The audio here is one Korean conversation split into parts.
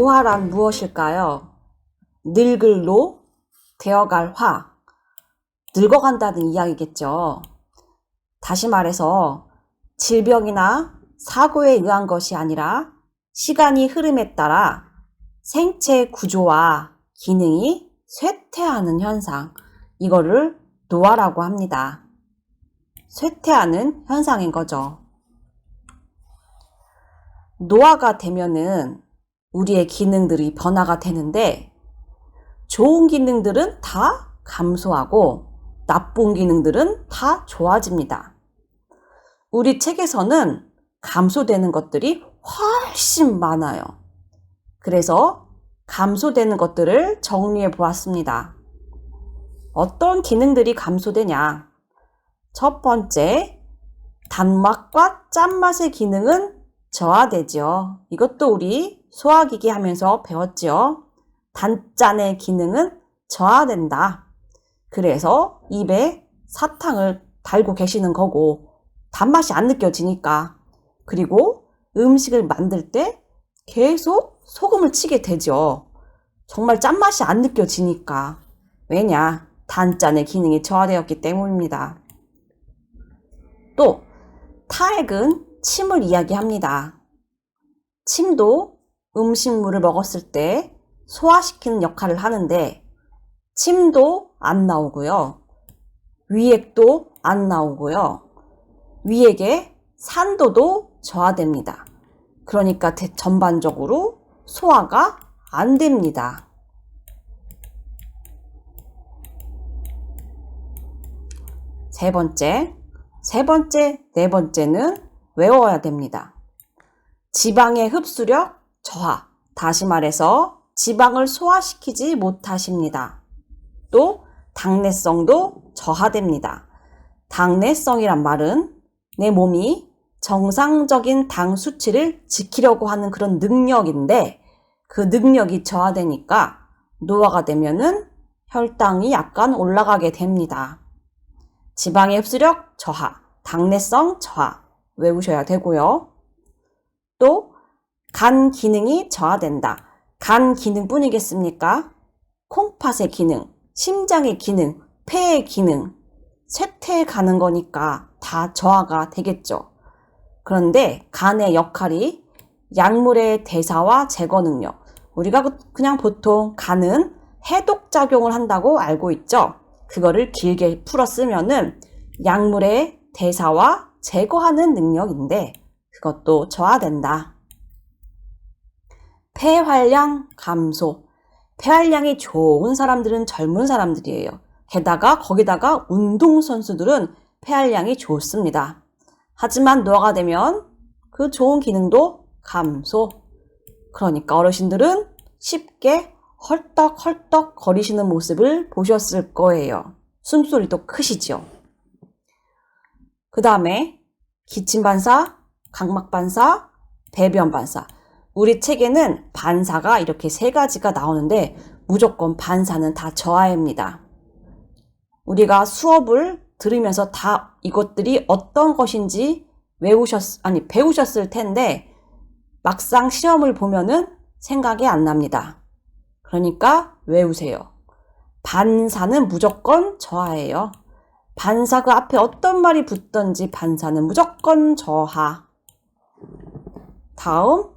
노화란 무엇일까요? 늙을 노, 되어갈 화, 늙어간다는 이야기겠죠. 다시 말해서 질병이나 사고에 의한 것이 아니라 시간이 흐름에 따라 생체 구조와 기능이 쇠퇴하는 현상, 이거를 노화라고 합니다. 쇠퇴하는 현상인 거죠. 노화가 되면은 우리의 기능들이 변화가 되는데 좋은 기능들은 다 감소하고 나쁜 기능들은 다 좋아집니다. 우리 책에서는 감소되는 것들이 훨씬 많아요. 그래서 감소되는 것들을 정리해 보았습니다. 어떤 기능들이 감소되냐? 첫 번째, 단맛과 짠맛의 기능은 저하되죠. 이것도 우리 소화기기 하면서 배웠죠. 단짠의 기능은 저하된다. 그래서 입에 사탕을 달고 계시는 거고 단맛이 안 느껴지니까, 그리고 음식을 만들 때 계속 소금을 치게 되죠. 정말 짠맛이 안 느껴지니까. 왜냐? 단짠의 기능이 저하되었기 때문입니다. 또 타액은 침을 이야기합니다. 침도 음식물을 먹었을 때 소화시키는 역할을 하는데 침도 안 나오고요. 위액도 안 나오고요. 위액의 산도도 저하됩니다. 그러니까 전반적으로 소화가 안 됩니다. 세 번째, 네 번째는 외워야 됩니다. 지방의 흡수력 저하, 다시 말해서 지방을 소화시키지 못하십니다. 또 당내성도 저하됩니다. 당내성이란 말은 내 몸이 정상적인 당 수치를 지키려고 하는 그런 능력인데 그 능력이 저하되니까 노화가 되면은 혈당이 약간 올라가게 됩니다. 지방의 흡수력 저하, 당내성 저하 외우셔야 되고요. 또 간 기능이 저하된다. 간 기능뿐이겠습니까? 콩팥의 기능, 심장의 기능, 폐의 기능, 쇠퇴해 가는 거니까 다 저하가 되겠죠. 그런데 간의 역할이 약물의 대사와 제거 능력, 우리가 그냥 보통 간은 해독작용을 한다고 알고 있죠. 그거를 길게 풀어 쓰면은 약물의 대사와 제거하는 능력인데 그것도 저하된다. 폐활량 감소. 폐활량이 좋은 사람들은 젊은 사람들이에요. 거기다가 운동선수들은 폐활량이 좋습니다. 하지만 노화가 되면 그 좋은 기능도 감소. 그러니까 어르신들은 쉽게 헐떡헐떡 거리시는 모습을 보셨을 거예요. 숨소리도 크시죠. 그 다음에 기침반사, 각막반사, 배변반사. 우리 책에는 반사가 이렇게 세 가지가 나오는데 무조건 반사는 다 저하입니다. 우리가 수업을 들으면서 다 이것들이 어떤 것인지 배우셨을 텐데 막상 시험을 보면은 생각이 안 납니다. 그러니까 외우세요. 반사는 무조건 저하예요. 반사 그 앞에 어떤 말이 붙던지 반사는 무조건 저하. 다음,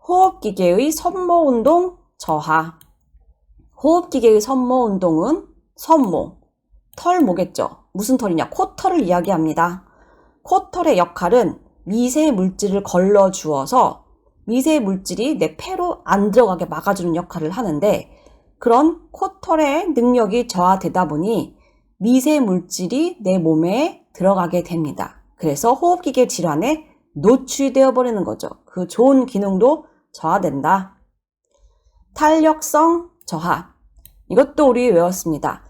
호흡기계의 선모운동 저하. 호흡기계의 선모운동은 선모, 털모겠죠. 무슨 털이냐? 코털을 이야기합니다. 코털의 역할은 미세 물질을 걸러 주어서 미세 물질이 내 폐로 안 들어가게 막아주는 역할을 하는데 그런 코털의 능력이 저하되다 보니 미세 물질이 내 몸에 들어가게 됩니다. 그래서 호흡기계 질환에 노출되어 버리는 거죠. 그 좋은 기능도 저하된다. 탄력성 저하. 이것도 우리 외웠습니다.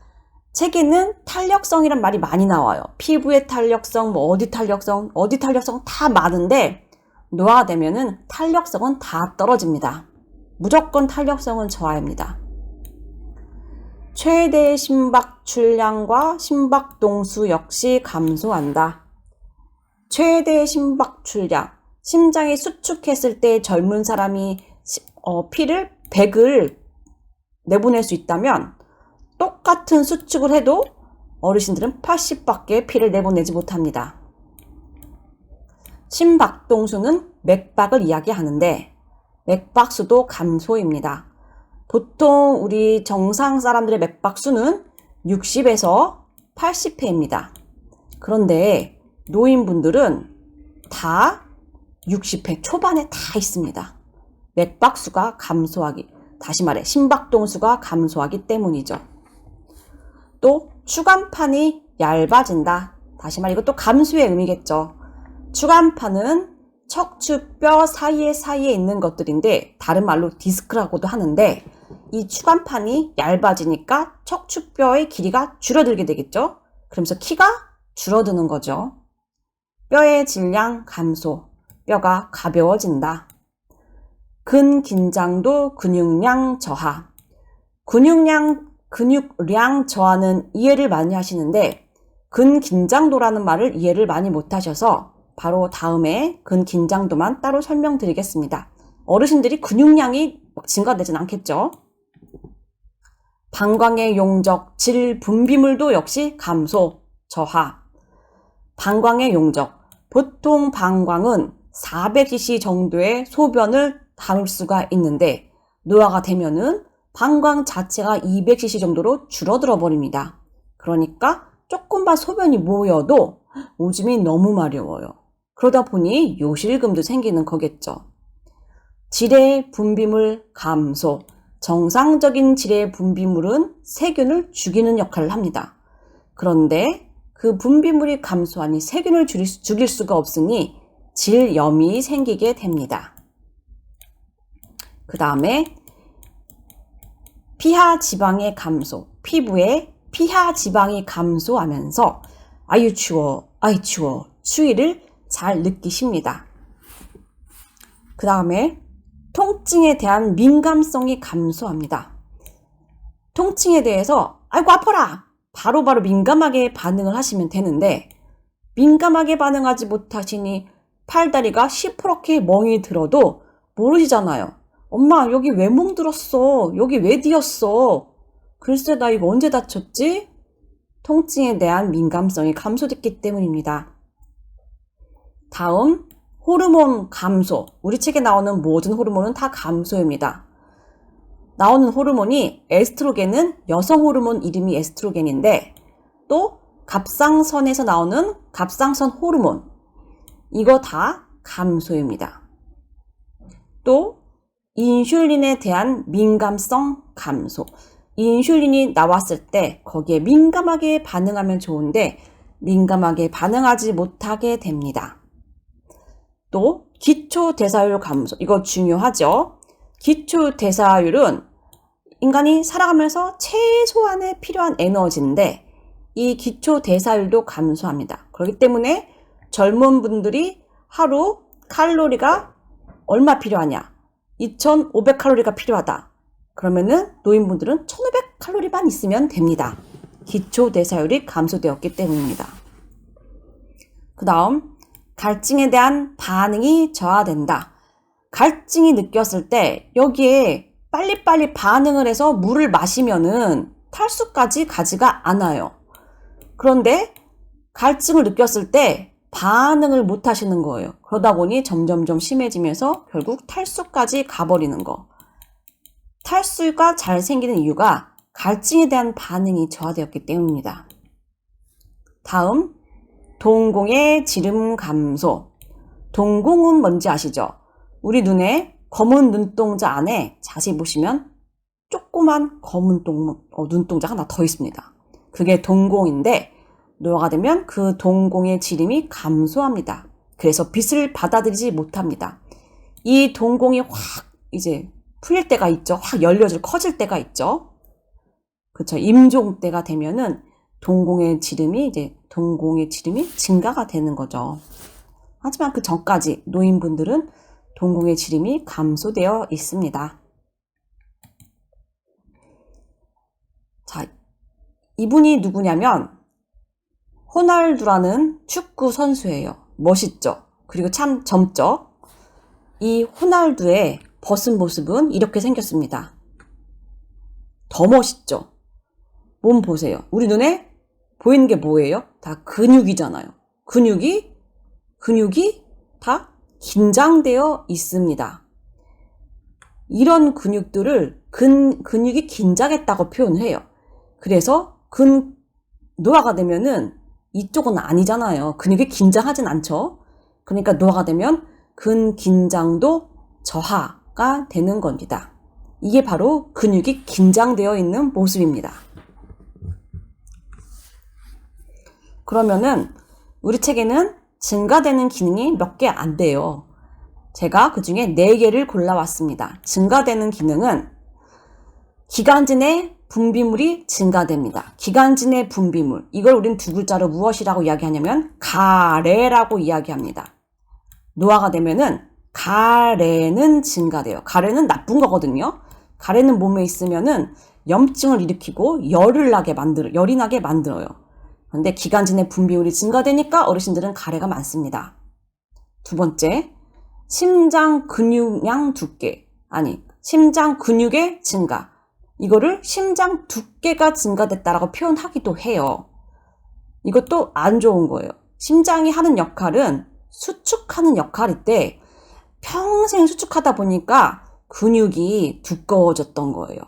책에는 탄력성이란 말이 많이 나와요. 피부의 탄력성, 어디 탄력성 다 많은데 노화가 되면은 탄력성은 다 떨어집니다. 무조건 탄력성은 저하입니다. 최대 심박 출량과 심박 동수 역시 감소한다. 최대 심박 출량. 심장이 수축했을 때 젊은 사람이 피를 100을 내보낼 수 있다면 똑같은 수축을 해도 어르신들은 80밖에 피를 내보내지 못합니다. 심박동수는 맥박을 이야기하는데 맥박수도 감소입니다. 보통 우리 정상 사람들의 맥박수는 60에서 80회입니다. 그런데 노인분들은 다 60회 초반에 다 있습니다. 맥박수가 감소하기, 다시 말해 심박동수가 감소하기 때문이죠. 또 추간판이 얇아진다. 다시 말해 이것도 감소의 의미겠죠. 추간판은 척추뼈 사이에 있는 것들인데 다른 말로 디스크라고도 하는데 이 추간판이 얇아지니까 척추뼈의 길이가 줄어들게 되겠죠. 그러면서 키가 줄어드는 거죠. 뼈의 질량 감소, 뼈가 가벼워진다. 근긴장도 근육량 저하. 근육량 저하는 이해를 많이 하시는데 근긴장도라는 말을 이해를 많이 못 하셔서 바로 다음에 근긴장도만 따로 설명드리겠습니다. 어르신들이 근육량이 증가되진 않겠죠. 방광의 용적, 질 분비물도 역시 감소, 저하. 방광의 용적. 보통 방광은 400cc 정도의 소변을 담을 수가 있는데 노화가 되면은 방광 자체가 200cc 정도로 줄어들어 버립니다. 그러니까 조금만 소변이 모여도 오줌이 너무 마려워요. 그러다 보니 요실금도 생기는 거겠죠. 질의 분비물 감소. 정상적인 질의 분비물은 세균을 죽이는 역할을 합니다. 그런데 그 분비물이 감소하니 세균을 죽일 수가 없으니 질염이 생기게 됩니다. 그 다음에 피하 지방의 감소. 피부에 피하 지방이 감소하면서 아유 추워, 아이 추워, 추위를 잘 느끼십니다. 그 다음에 통증에 대한 민감성이 감소합니다. 통증에 대해서 아이고 아파라! 바로바로 민감하게 반응을 하시면 되는데 민감하게 반응하지 못하시니 팔다리가 시퍼렇게 멍이 들어도 모르시잖아요. 엄마 여기 왜 멍들었어? 여기 왜 뒤었어? 글쎄 나 이거 언제 다쳤지? 통증에 대한 민감성이 감소됐기 때문입니다. 다음 호르몬 감소. 우리 책에 나오는 모든 호르몬은 다 감소입니다. 나오는 호르몬이 에스트로겐은 여성 호르몬 이름이 에스트로겐인데 또 갑상선에서 나오는 갑상선 호르몬 이거 다 감소입니다. 또 인슐린에 대한 민감성 감소. 인슐린이 나왔을 때 거기에 민감하게 반응하면 좋은데 민감하게 반응하지 못하게 됩니다. 또 기초대사율 감소. 이거 중요하죠. 기초대사율은 인간이 살아가면서 최소한의 필요한 에너지인데 이 기초대사율도 감소합니다. 그렇기 때문에 젊은 분들이 하루 칼로리가 얼마 필요하냐? 2500칼로리가 필요하다. 그러면은 노인분들은 1500칼로리만 있으면 됩니다. 기초대사율이 감소되었기 때문입니다. 그 다음 갈증에 대한 반응이 저하된다. 갈증이 느꼈을 때 여기에 빨리빨리 반응을 해서 물을 마시면은 탈수까지 가지가 않아요. 그런데 갈증을 느꼈을 때 반응을 못 하시는 거예요. 그러다 보니 점점점 심해지면서 결국 탈수까지 가버리는 거. 탈수가 잘 생기는 이유가 갈증에 대한 반응이 저하되었기 때문입니다. 다음 동공의 지름 감소. 동공은 뭔지 아시죠? 우리 눈에 검은 눈동자 안에 자세히 보시면 조그만 검은 눈동자가 하나 더 있습니다. 그게 동공인데 노화가 되면 그 동공의 지름이 감소합니다. 그래서 빛을 받아들이지 못합니다. 이 동공이 확 이제 풀릴 때가 있죠. 확 열려질 커질 때가 있죠. 그렇죠. 임종 때가 되면은 동공의 지름이 증가가 되는 거죠. 하지만 그 전까지 노인분들은 동공의 지름이 감소되어 있습니다. 자, 이분이 누구냐면 호날두라는 축구 선수예요. 멋있죠? 그리고 참 젊죠? 이 호날두의 벗은 모습은 이렇게 생겼습니다. 더 멋있죠? 몸 보세요. 우리 눈에 보이는 게 뭐예요? 다 근육이잖아요. 근육이 다 긴장되어 있습니다. 이런 근육들을 근육이 긴장했다고 표현해요. 그래서 노화가 되면은 이쪽은 아니잖아요. 근육이 긴장하진 않죠. 그러니까 노화가 되면 근긴장도 저하가 되는 겁니다. 이게 바로 근육이 긴장되어 있는 모습입니다. 그러면은 우리 책에는 증가되는 기능이 몇 개 안 돼요. 제가 그 중에 4개를 골라왔습니다. 증가되는 기능은 기관진의 분비물이 증가됩니다. 기관진의 분비물. 이걸 우린 2글자로 무엇이라고 이야기하냐면 가래라고 이야기합니다. 노화가 되면은 가래는 증가돼요. 가래는 나쁜 거거든요. 가래는 몸에 있으면은 염증을 일으키고 열이 나게 만들어요. 그런데 기관진의 분비물이 증가되니까 어르신들은 가래가 많습니다. 2번째, 심장 근육량 심장 근육의 증가. 이거를 심장 두께가 증가됐다라고 표현하기도 해요. 이것도 안 좋은 거예요. 심장이 하는 역할은 수축하는 역할인데 평생 수축하다 보니까 근육이 두꺼워졌던 거예요.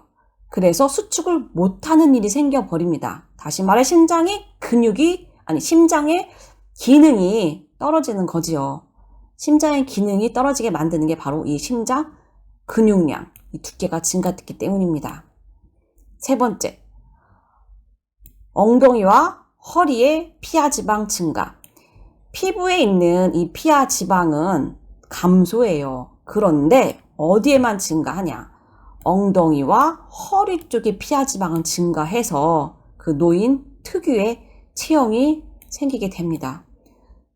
그래서 수축을 못하는 일이 생겨버립니다. 다시 말해 심장의 기능이 떨어지는 거지요. 심장의 기능이 떨어지게 만드는 게 바로 이 심장 근육량, 이 두께가 증가됐기 때문입니다. 3번째, 엉덩이와 허리의 피하지방 증가. 피부에 있는 이 피하지방은 감소해요. 그런데 어디에만 증가하냐? 엉덩이와 허리 쪽의 피하지방은 증가해서 그 노인 특유의 체형이 생기게 됩니다.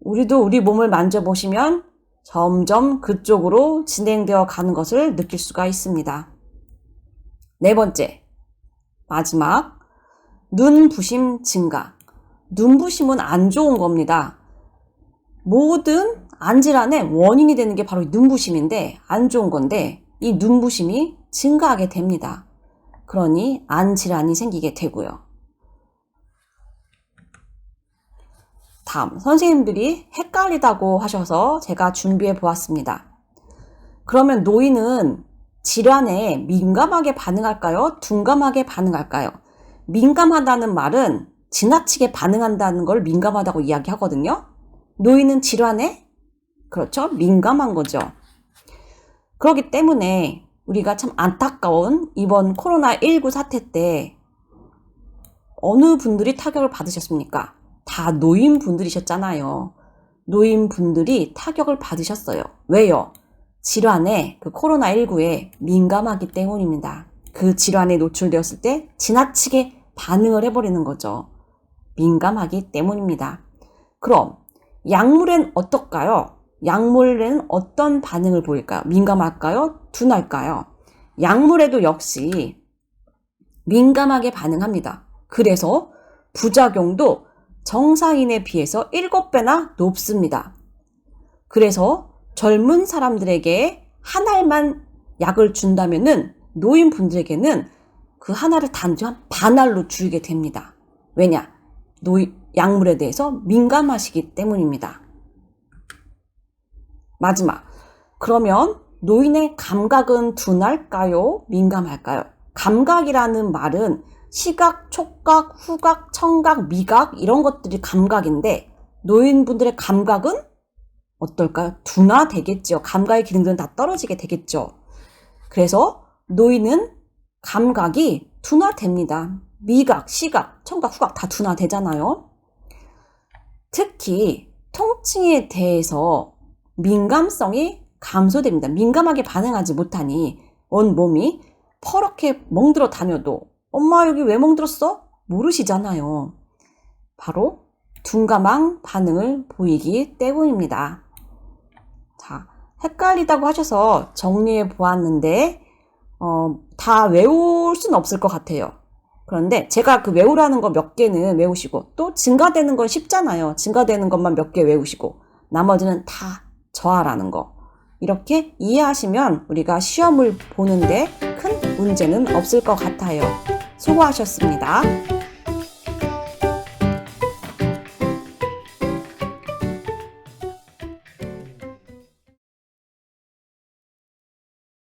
우리도 우리 몸을 만져보시면 점점 그쪽으로 진행되어 가는 것을 느낄 수가 있습니다. 4번째, 마지막, 눈부심 증가. 눈부심은 안 좋은 겁니다. 모든 안질환의 원인이 되는 게 바로 눈부심인데 안 좋은 건데 이 눈부심이 증가하게 됩니다. 그러니 안질환이 생기게 되고요. 다음, 선생님들이 헷갈리다고 하셔서 제가 준비해 보았습니다. 그러면 노인은 질환에 민감하게 반응할까요? 둔감하게 반응할까요? 민감하다는 말은 지나치게 반응한다는 걸 민감하다고 이야기하거든요. 노인은 질환에 그렇죠? 민감한 거죠. 그렇기 때문에 우리가 참 안타까운 이번 코로나19 사태 때 어느 분들이 타격을 받으셨습니까? 다 노인분들이셨잖아요. 노인분들이 타격을 받으셨어요. 왜요? 질환에, 그 코로나19에 민감하기 때문입니다. 그 질환에 노출되었을 때 지나치게 반응을 해버리는 거죠. 민감하기 때문입니다. 그럼 약물엔 어떨까요? 약물에는 어떤 반응을 보일까요? 민감할까요? 둔할까요? 약물에도 역시 민감하게 반응합니다. 그래서 부작용도 정상인에 비해서 7배나 높습니다. 그래서 젊은 사람들에게 한 알만 약을 준다면은 노인분들에게는 그 하나를 단지 한 반알로 줄이게 됩니다. 왜냐? 약물에 대해서 민감하시기 때문입니다. 마지막, 그러면 노인의 감각은 둔할까요? 민감할까요? 감각이라는 말은 시각, 촉각, 후각, 청각, 미각 이런 것들이 감각인데 노인분들의 감각은 어떨까요? 둔화되겠죠. 감각의 기능들은 다 떨어지게 되겠죠. 그래서 노인은 감각이 둔화됩니다. 미각, 시각, 청각, 후각 다 둔화되잖아요. 특히 통증에 대해서 민감성이 감소됩니다. 민감하게 반응하지 못하니 온몸이 퍼렇게 멍들어 다녀도 엄마 여기 왜 멍들었어? 모르시잖아요. 바로 둔감한 반응을 보이기 때문입니다. 자, 헷갈리다고 하셔서 정리해 보았는데 다 외울 수는 없을 것 같아요. 그런데 제가 그 외우라는 거 몇 개는 외우시고 또 증가되는 건 쉽잖아요. 증가되는 것만 몇 개 외우시고 나머지는 다 저하라는 거. 이렇게 이해하시면 우리가 시험을 보는데 큰 문제는 없을 것 같아요. 수고하셨습니다.